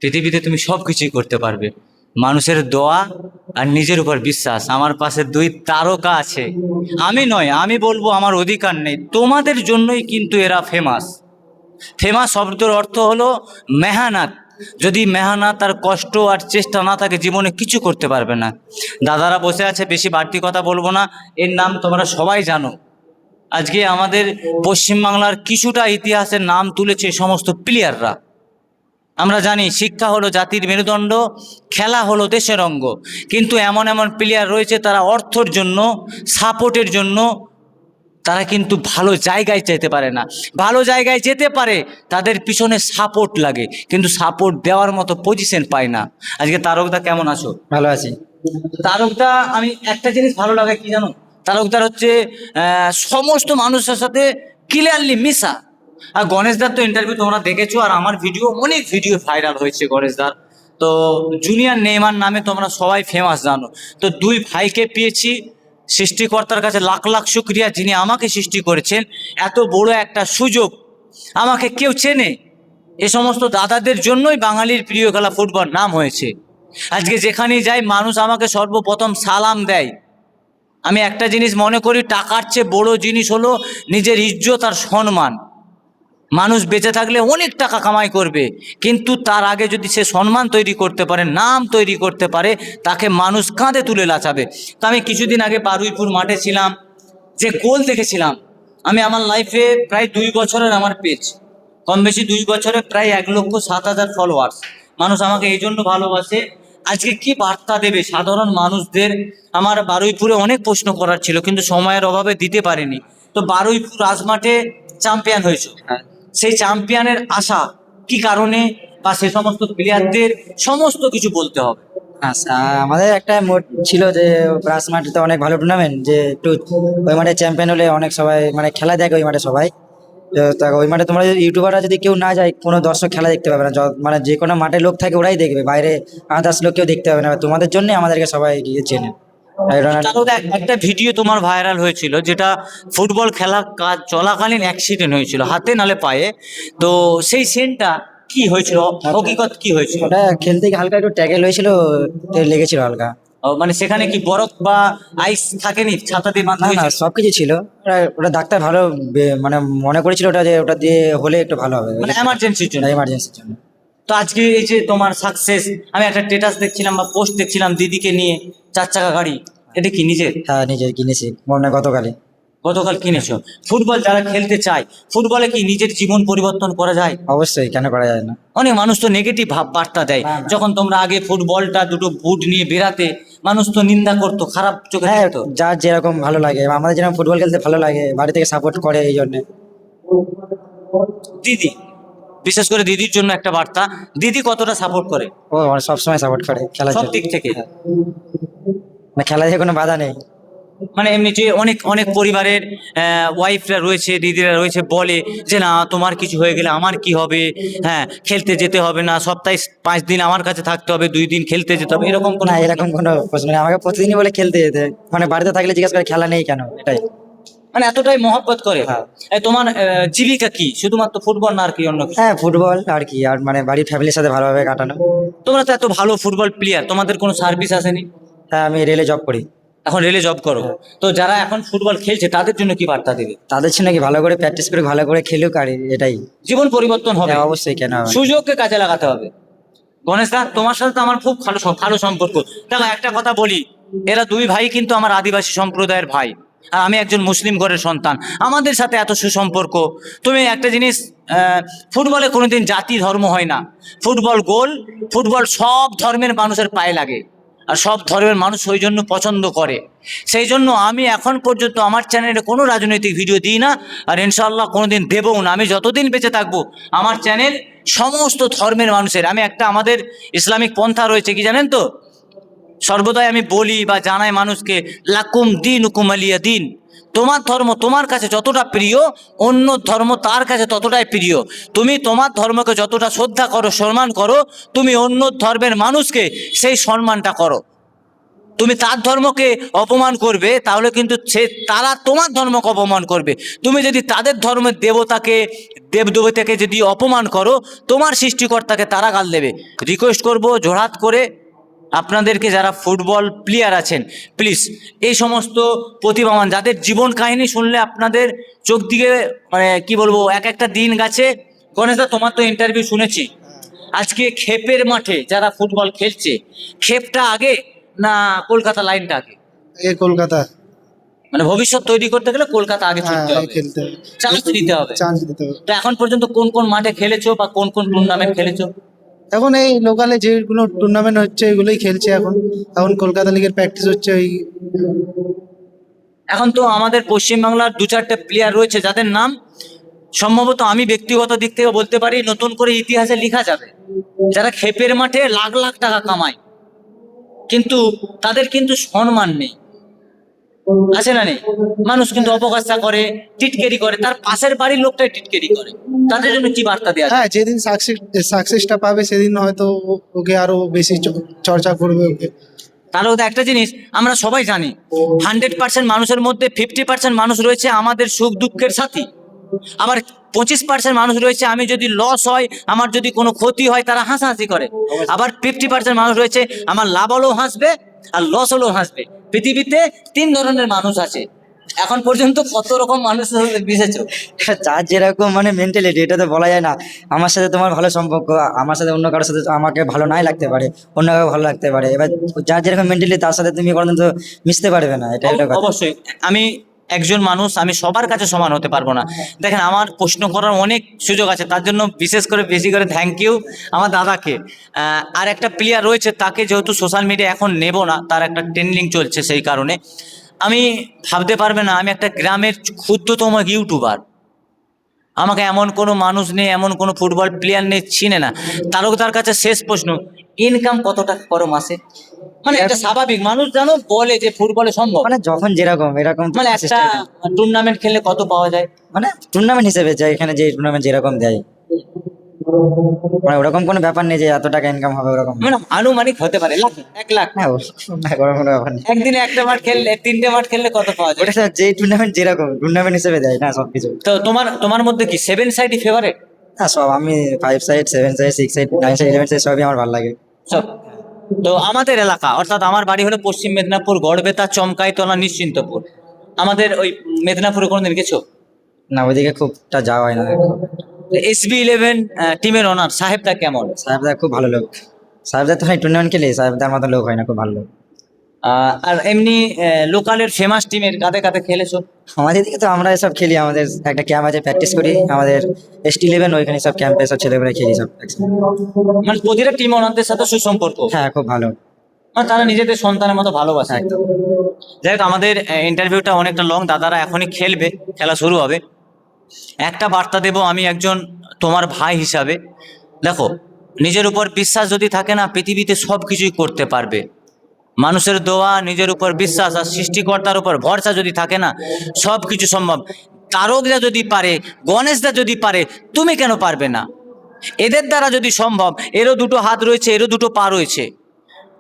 পৃথিবীতে তুমি সব কিছুই করতে পারবে, মানুষের দোয়া আর নিজের উপর বিশ্বাস। আমার পাশে দুই তারকা আছে, আমি নয়, আমি বলবো আমার অধিকার নেই, তোমাদের জন্যই কিন্তু এরা ফেমাস। ফেমাস শব্দের অর্থ হলো মেহনত। যদি মেহনত আর কষ্ট আর চেষ্টা না থাকে, জীবনে কিছু করতে পারবে না। দাদারা বসে আছে, বেশি বাড়তি কথা বলবো না, এর নাম তোমরা সবাই জানো। আজকে আমাদের পশ্চিমবাংলার কিছুটা ইতিহাসের নাম তুলেছে এই সমস্ত প্লেয়াররা। আমরা জানি শিক্ষা হলো জাতির মেরুদণ্ড, খেলা হলো দেশের অঙ্গ, কিন্তু এমন এমন প্লেয়ার রয়েছে তারা অর্থের জন্য, সাপোর্টের জন্য তারা কিন্তু ভালো জায়গায় যেতে পারে না। ভালো জায়গায় যেতে পারে, তাদের পিছনে সাপোর্ট লাগে, কিন্তু সাপোর্ট দেওয়ার মতো পজিশন পায় না। আজকে তারকদা কেমন আছো? ভালো আছি। তারকদা, আমি একটা জিনিস ভালো লাগে কি জানো, তারকদার হচ্ছে সমস্ত মানুষের সাথে ক্লিয়ারলি মিশা। আর গণেশদার তো ইন্টারভিউ তোমরা দেখেছো, আর আমার ভিডিও, অনেক ভিডিও ভাইরাল হয়েছে গণেশদার। তো জুনিয়র নেইমার নামে তোমরা সবাই ফেমাস জানো। তো দুই ভাইকে পেয়েছি, সৃষ্টিকর্তার কাছে লাখ লাখ শুক্রিয়া, যিনি আমাকে সৃষ্টি করেছেন। এত বড় একটা সুযোগ, আমাকে কেউ চেনে, এ সমস্ত দাদাদের জন্যই বাঙালির প্রিয় খেলা ফুটবল নাম হয়েছে। আজকে যেখানেই যাই মানুষ আমাকে সর্বপ্রথম সালাম দেয়। আমি একটা জিনিস মনে করি, টাকার চেয়ে বড় জিনিস হলো নিজের ইজ্জত আর সম্মান। মানুষ বেঁচে থাকলে অনেক টাকা কামাই করবে, কিন্তু তার আগে যদি সে সম্মান তৈরি করতে পারে, নাম তৈরি করতে পারে, তাকে মানুষ কাঁধে তুলে নাচাবে। তো আমি কিছুদিন আগে বারুইপুর মাঠে ছিলাম, যে গোল দেখেছিলাম। আমি আমার লাইফে প্রায় 2 বছরের আমার পেজ, কম বেশি 2 বছরে প্রায় 1,07,000 ফলোয়ার্স। মানুষ আমাকে এই জন্য ভালোবাসে। আজকে কি বার্তা দেবে সাধারণ মানুষদের? আমার বারুইপুরে অনেক প্রশ্ন করার ছিল, কিন্তু সময়ের অভাবে দিতে পারিনি। তো বারুইপুর রাজমাঠে চ্যাম্পিয়ন হয়েছে, সেই চ্যাম্পিয়নের আশা কি কারণে, বা সে সমস্ত প্লেয়ারদের সমস্ত কিছু বলতে হবে। আচ্ছা, আমাদের একটা মোট ছিল যে ব্রাস মাঠে তো অনেক ভালো টুর্নামেন্ট, যে একটু ওই মাঠে চ্যাম্পিয়ন হলে অনেক সবাই মানে খেলা দেখে ওই মাঠে সবাই। তো ওই মাঠে তোমরা যদি ইউটিউবাররা যদি কেউ না যায়, কোনো দর্শক খেলা দেখতে পাবে না। মানে যে কোনো মাঠে লোক থাকে ওরাই দেখবে, বাইরে আদার্স লোক কেউ দেখতে পাবে না। তোমাদের জন্যই আমাদেরকে সবাই চেনে। তারও একটা ভিডিও তোমার ভাইরাল হয়েছিল, যেটা ফুটবল খেলা কাজ চলাকালীন অ্যাক্সিডেন্ট হয়েছিল, হাতে নালে পায়ে। তো সেই সিনটা কি হয়েছিল, হকিকত কি হয়েছিল? ওটা খেলতে গিয়ে হালকা একটু ট্যাকেল হয়েছিল, তো লেগেছিল হালকা। মানে সেখানে কি বরফ বা আইস থাকেনি, ছাতা দিয়ে বাঁধা না না, হয়েছিল? সবকিছু ছিল। ওটা ডাক্তার ভালো মানে মনে করেছিল ওটা, যে ওটা দিয়ে হলে একটু ভালো হবে, মানে এমার্জেন্সির জন্য। এমার্জেন্সির জন্য। তো আজকে এই যে তোমার সাকসেস, আমি একটা স্ট্যাটাস দেখছিলাম বা পোস্ট দেখছিলাম দিদিকে নিয়ে, 4 চাকা গাড়ি, এটা কি নিজের? হ্যাঁ, নিজের কিনেছি, মনে হয় গতকালই। গতকাল কিনেছো। ফুটবল যারা খেলতে চায়, ফুটবলে কি নিজের জীবন পরিবর্তন করা যায়? অবশ্যই, কেন করা যায় না। অনেক মানুষ তো নেগেটিভ ভাব বার্তা দেয়। না, না। যখন তোমরা আগে ফুটবলটা দুটো বুট নিয়ে বেরাতে, মানুষ তো নিন্দা করতো, খারাপ চোখে হ্যাঁ, দেখতো। যার যেরকম ভালো লাগে, আমাদের যেরকম ফুটবল খেলতে ভালো লাগে, বাড়ি থেকে সাপোর্ট করে এই জন্য। দিদি, বিশেষ করে দিদির জন্য একটা বার্তা, দিদি কতটা সাপোর্ট করে ও আমার সবসময় সাপোর্ট করে খেলার সব জন্য। দিক থেকে? মানে খেলায় কোনো বাধা নেই। মানে এমনি যে অনেক অনেক পরিবারের ওয়াইফরা রয়েছে, দিদিরা রয়েছে, বলে যে না তোমার কিছু হয়ে গেলে আমার কি হবে, হ্যাঁ খেলতে যেতে হবে না, সপ্তাহে 5 দিন আমার কাছে থাকতে হবে, 2 দিন খেলতে যেতে হবে, এরকম কোনো? না, এরকম কোনো প্রশ্ন নেই। আমাকে প্রতিদিনই বলে খেলতে যেতে, মানে বাড়িতে থাকলে জিজ্ঞাসা করে খেলা নেই কেন, এটাই। মানে এতটাই মহব্বত করে। হ্যাঁ। তোমার জীবিকা কি শুধুমাত্র ফুটবল না আর কি অন্য কিছু? হ্যাঁ, ফুটবল আর কি, আর মানে বাড়ির ফ্যামিলির সাথে ভালোভাবে কাটানো। তোমরা তো এত ভালো ফুটবল প্লেয়ার, তোমাদের কোনো সার্ভিস আসেনি? হ্যাঁ, আমি রেলে জব করি। এখন রেলে জব করো, তো যারা এখন ফুটবল খেলছে তাদের জন্য কি বার্তা দেবে? তাদের ছিল নাকি ভালো করে প্র্যাকটিস করে ভালো করে খেলুক, আর এটাই। জীবন পরিবর্তন হবে। হ্যাঁ, অবশ্যই, কেন হবে না। সুযোগকে কাজে লাগাতে হবে। গণেশ দা, তোমার সাথে তো আমার খুব ভালো সম্পর্ক। দেখো একটা কথা বলি, এরা দুই ভাই কিন্তু আমার আদিবাসী সম্প্রদায়ের ভাই, আর আমি একজন মুসলিম ঘরের সন্তান, আমাদের সাথে এত সুসম্পর্ক। তুমি একটা জিনিস, ফুটবলে কোনোদিন জাতি ধর্ম হয় না। ফুটবল গোল, ফুটবল সব ধর্মের মানুষের পায়ে লাগে, আর সব ধর্মের মানুষ ওই জন্য পছন্দ করে। সেই জন্য আমি এখন পর্যন্ত আমার চ্যানেলে কোনো রাজনৈতিক ভিডিও দিই না, আর ইনশাআল্লাহ কোনোদিন দেবও না। আমি যতদিন বেঁচে থাকবো আমার চ্যানেল সমস্ত ধর্মের মানুষের। আমি একটা, আমাদের ইসলামিক পন্থা রয়েছে কি জানেন তো, সর্বদাই আমি বলি বা জানাই মানুষকে, লাকুম দিন হুকুম আলিয়া দিন, তোমার ধর্ম তোমার কাছে যতটা প্রিয়, অন্য ধর্ম তার কাছে ততটাই প্রিয়। তুমি তোমার ধর্মকে যতটা শ্রদ্ধা করো, সম্মান করো, তুমি অন্য ধর্মের মানুষকে সেই সম্মানটা করো। তুমি তার ধর্মকে অপমান করবে, তাহলে কিন্তু তারা তোমার ধর্মকে অপমান করবে। তুমি যদি তাদের ধর্মের দেবতাকে দেবদেবতাকে যদি অপমান করো, তোমার সৃষ্টিকর্তাকে তারা গাল দেবে। রিকোয়েস্ট করব জোড়হাত করে আপনাদেরকে, যারা ফুটবল প্লেয়ার আছেন, প্লিজ এই সমস্ত প্রতিভাবান যাদের জীবন কাহিনী শুনলে আপনাদের চোখ দিকে মানে কি বলবো, এক একটা দিন গেছে। গণেশদা, তোমার তো ইন্টারভিউ শুনেছি। আজকে ক্ষেপের মাঠে যারা ফুটবল খেলছে, ক্ষেপটা আগে না কলকাতা লাইনটা আগে? এ কলকাতা। মানে ভবিষ্যৎ তৈরি করতে গেলে কলকাতা আগে হ্যাঁ, ছুটতে হবে, খেলতে হবে, চান্স দিতে হবে। চান্স দিতে হবে। তো এখন পর্যন্ত কোন কোন মাঠে খেলেছো বা কোন কোন টুর্নামেন্ট খেলেছো? এখন এই লোকালে যেগুলো টুর্নামেন্ট হচ্ছে ওইগুলোই খেলছে। এখন এখন কলকাতা লিগের প্র্যাকটিস হচ্ছে ওই। এখন তো আমাদের পশ্চিমবাংলার 2-4টে প্লেয়ার রয়েছে যাদের নাম সম্ভবত আমি ব্যক্তিগত দিক থেকে বলতে পারি নতুন করে ইতিহাসে লেখা যাবে, যারা ক্ষেপের মাঠে লাখ লাখ টাকা কামায়, কিন্তু তাদের কিন্তু সম্মান নেই, আছে না নেই? মানুষ কিন্তু অপকাশটা করে, টিটকেরি করে, তার পাশের বাড়ির লোকটাই টিটকেরি করে। তাদের জন্য কি বার্তা দেওয়া যায়? হ্যাঁ, যেদিন সাকসেসটা পাবে সেদিন হয়তো ওকে আরো বেশি চর্চা করবে ওকে। তাহলে ওদের একটা জিনিস আমরা সবাই জানি, 100% মানুষের মধ্যে 50% মানুষ রয়েছে আমাদের সুখ দুঃখের সাথী, আবার 25% মানুষ রয়েছে আমি যদি লস হয়, আমার যদি কোনো ক্ষতি হয় তারা হাসাহাসি করে, আবার 50% মানুষ রয়েছে আমার লাভ হলেও হাসবে আর লস হলেও হাসবে। পৃথিবীতে 3 ধরনের মানুষ আছে। এখন পর্যন্ত কত রকম মানুষ মিশেছো? যার যেরকম মানে মেন্টালিটি, এটা তো বলা যায় না। আমার সাথে তোমার ভালো সম্পর্ক, আমার সাথে অন্য কারোর সাথে আমাকে ভালো নাই লাগতে পারে, অন্য কাউকে ভালো লাগতে পারে। এবার যার যেরকম মেন্টালিটি তার সাথে তুমি কোনোদিন তো মিশতে পারবে না, এটা একটা কথা। অবশ্যই আমি একজন মানুষ, আমি সবার কাছে সমান হতে পারবো না। দেখেন, আমার প্রশ্ন করার অনেক সুযোগ আছে, তার জন্য বিশেষ করে বেশি করে থ্যাংক ইউ আমার দাদাকে। আর একটা প্লেয়ার রয়েছে, তাকে যেহেতু সোশ্যাল মিডিয়া এখন নেব না, তার একটা ট্রেন্ডিং চলছে, সেই কারণে আমি ভাবতে পারবে না, আমি একটা গ্রামের ক্ষুদ্রতম ইউটিউবার, আমাকে এমন কোনো মানুষ নেই, এমন কোনো ফুটবল প্লেয়ার নেই চিনে না। তার কাছে শেষ প্রশ্ন, ইনকাম কত টাকা করো মাসে? মানে একটা স্বাভাবিক মানুষ জানো বলে যে ফুটবলে সম্ভব, মানে যখন যেরকম এরকম তো মানে একটা system- টুর্নামেন্ট খেললে কত পাওয়া যায়? মানে টুর্নামেন্ট হিসেবে যায়, এখানে যে টুর্নামেন্ট যেরকম দেয়, মানে ওরকম কোনো ব্যাপার নেই যে এত টাকা ইনকাম হবে ওরকম না। মানে আনুমানিক হতে পারে লাখ, 1 লাখ। হ্যাঁ, ওরকম না, ওরকম কোনো ব্যাপার নেই। একদিনে একটা মাঠ খেললে, 3টে মাঠ খেললে কত পাওয়া যায়? ওটা তো যে টুর্নামেন্ট যেরকম টুর্নামেন্ট হিসেবে দেয় না সবকিছু। তো তোমার মধ্যে কি 7 সাইডই ফেভারিট? হ্যাঁ, সব আমি 5 side 7 side 6 side 9 side 11 side সবই আমার ভালো লাগে। সব। তো আমাদের এলাকা, অর্থাৎ আমার বাড়ি হলো পশ্চিম মেদিনীপুর, গড়বেতা, চমকাইতলা, নিশ্চিন্তপুর। আমাদের ওই মেদিনীপুরে কোনোদিন গেছো? না, ওইদিকে খুবটা যাওয়া হয় না। SB11 টিমের ওনার সাহেবটা কেমন? সাহেবদা খুব ভালো লোক। সাহেবদা তো টুর্নামেন্ট খেলে, সাহেবদার মতো লোক হয় না, খুব ভালো লোক। আর এমনি লোকালের ফেমাস টিমের কাদের কাদের খেলেছো? আমাদের দিকে তো আমরা সব খেলি, আমাদের একটা ক্যাম্প আছে, প্র্যাকটিস করি, আমাদের ST11 ওইখানে সব ক্যাম্পে সব ছেলেমেয়েরা খেলি সব একসাথে। মানে প্রতিটা টিম ওনাদের সাথে সুসম্পর্ক, হ্যাঁ, খুব ভালো। মানে তারা নিজেদের সন্তানের মতো ভালোবাসে। একদম। যাই হোক, আমাদের ইন্টারভিউটা অনেকটা লং, দাদারা এখনই খেলবে, খেলা শুরু হবে। একটা বার্তা দেব আমি একজন তোমার ভাই হিসাবে। দেখো, নিজের উপর বিশ্বাস যদি থাকে না, পৃথিবীতে সব কিছুই করতে পারবে। মানুষের দোয়া, নিজের উপর বিশ্বাস আর সৃষ্টিকর্তার উপর ভরসা যদি থাকে না, সব কিছু সম্ভব। তারকদা যদি পারে, গণেশদা যদি পারে, তুমি কেন পারবে না? এদের দ্বারা যদি সম্ভব, এরও 2টো হাত রয়েছে, এরও 2টো পা রয়েছে।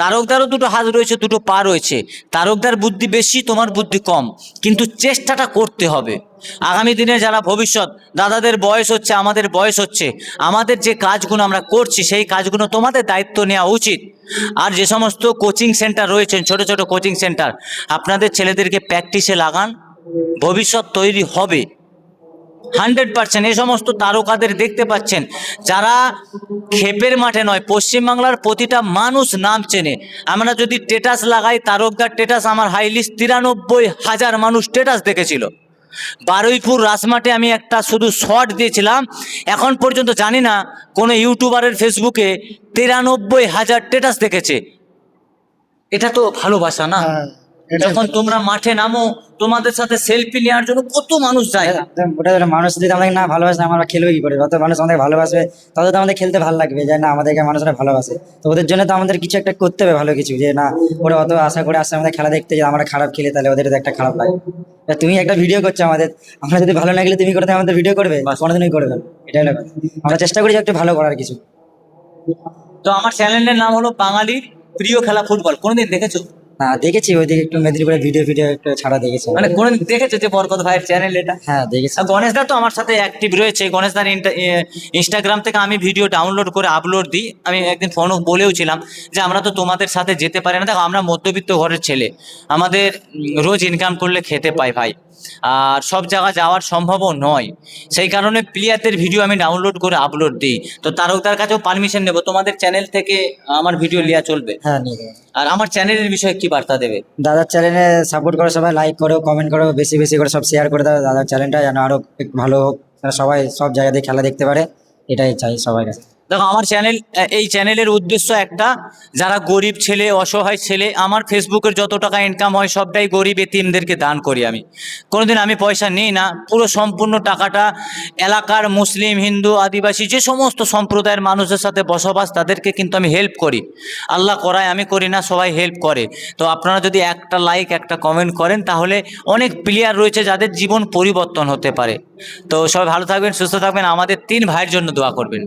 তারকদারও 2টো হাত রয়েছে, 2টো পা রয়েছে। তারকদার বুদ্ধি বেশি, তোমার বুদ্ধি কম, কিন্তু চেষ্টাটা করতে হবে। আগামী দিনে যারা ভবিষ্যৎ, দাদাদের বয়স হচ্ছে, আমাদের বয়স হচ্ছে, আমাদের যে কাজগুলো আমরা করছি সেই কাজগুলো তোমাদের দায়িত্ব নেওয়া উচিত। আর যে সমস্ত কোচিং সেন্টার রয়েছেন, ছোট ছোট কোচিং সেন্টার, আপনাদের ছেলেদেরকে প্র্যাকটিসে লাগান, ভবিষ্যৎ তৈরি হবে 100%। এই সমস্ত তারকাদের দেখতে পাচ্ছেন, যারা ক্ষেপের মাঠে নয়, পশ্চিমবাংলার প্রতিটা মানুষ নাম চেনে। আমরা যদি স্ট্যাটাস লাগাই, তারকদার স্ট্যাটাস আমার হাইলিস্ট 93,000 মানুষ স্ট্যাটাস দেখেছিল। বারুইপুর রাসমাঠে আমি একটা শুধু শর্ট দিয়েছিলাম, এখন পর্যন্ত জানি না কোনো ইউটিউবারের ফেসবুকে 93,000 স্ট্যাটাস দেখেছে। এটা তো ভালোবাসা না? হ্যাঁ, এটা যখন তোমরা মাঠে নামো, তোমাদের সাথে সেলফি নেওয়ার জন্য কত মানুষ যায়। একদম, ওটা হলো মানুষ যদি আমাদের না ভালোবাসে, আমরা খেলবো কি করে? যত মানুষ আমাদের ভালোবাসবে তত তো আমাদের খেলতে ভালো লাগবে, যে না আমাদেরকে মানুষরা ভালোবাসে। তো ওদের জন্য তো আমাদের কিছু একটা করতে হবে, ভালো কিছু, যে না ওরা অত আশা করে আসছে আমাদের খেলা দেখতে, যে আমরা খারাপ খেলি তাহলে ওদের তো একটা খারাপ লাগে। এবার তুমি একটা ভিডিও করছো আমাদের, আমরা যদি ভালো না গেলে তুমি করতে আমাদের ভিডিও করবে? কোনোদিনই করবে না। এটা হলো কথা। আমরা চেষ্টা করি যে একটু ভালো করার কিছু। তো আমার চ্যানেলের নাম হলো বাঙালির প্রিয় খেলা ফুটবল। কোনোদিন দেখেছো? না দেখেছি ওইদিকে একটু মেদিনীপুরে ভিডিও ভিডিও একটু ছাড়া দেখেছি। মানে কোনোদিন দেখেছো যে বরকত ভাইয়ের চ্যানেল এটা? হ্যাঁ দেখেছি। আর গণেশ দা তো আমার সাথে অ্যাক্টিভ রয়েছে। গণেশ দার ইনস্টাগ্রাম থেকে আমি ভিডিও ডাউনলোড করে আপলোড দিই। আমি একদিন ফোনও বলেওছিলাম যে আমরা তো তোমাদের সাথে যেতে পারি না, দেখো আমরা মধ্যবিত্ত ঘরের ছেলে, আমাদের রোজ ইনকাম করলে খেতে পাই ভাই, আর সব জায়গা যাওয়ার সম্ভবও নয়। সেই কারণে প্লেয়ারদের ভিডিও আমি ডাউনলোড করে আপলোড দিই। তো তার কাছেও পারমিশন নেবো, তোমাদের চ্যানেল থেকে আমার ভিডিও লিয়া চলবে? হ্যাঁ নিয়ে যাবো। আর আমার চ্যানেলের বিষয়ে কি বার্তা দেবে? দাদার চ্যানেলে সাপোর্ট করো, সবাই লাইক করো, কমেন্ট করো, বেশি বেশি করে সব শেয়ার করে দাও, দাদার চ্যানেলটা যেন আরো একটু ভালো হোক, যেন সবাই সব জায়গা দিয়ে খেলা দেখতে পারে, এটাই চাই সবার কাছে। দেখো আমার এই চ্যানেলের উদ্দেশ্য একটা, যারা গরিব ছেলে, অসহায় ছেলে, আমার ফেসবুকের যত টাকা ইনকাম হয় সবটাই গরিব এতিমদেরকে দান করি। আমি কোনোদিন আমি পয়সা নিই না, পুরো সম্পূর্ণ টাকাটা এলাকার মুসলিম, হিন্দু, আদিবাসী যে সমস্ত সম্প্রদায়ের মানুষের সাথে বসবাস তাদেরকে কিন্তু আমি হেল্প করি। আল্লাহ করায়, আমি করি না, সবাই হেল্প করে। তো আপনারা যদি একটা লাইক একটা কমেন্ট করেন তাহলে অনেক প্লেয়ার রয়েছে যাদের জীবন পরিবর্তন হতে পারে। তো সবাই ভালো থাকবেন, সুস্থ থাকবেন, আমাদের 3 ভাইয়ের জন্য দোয়া করবেন।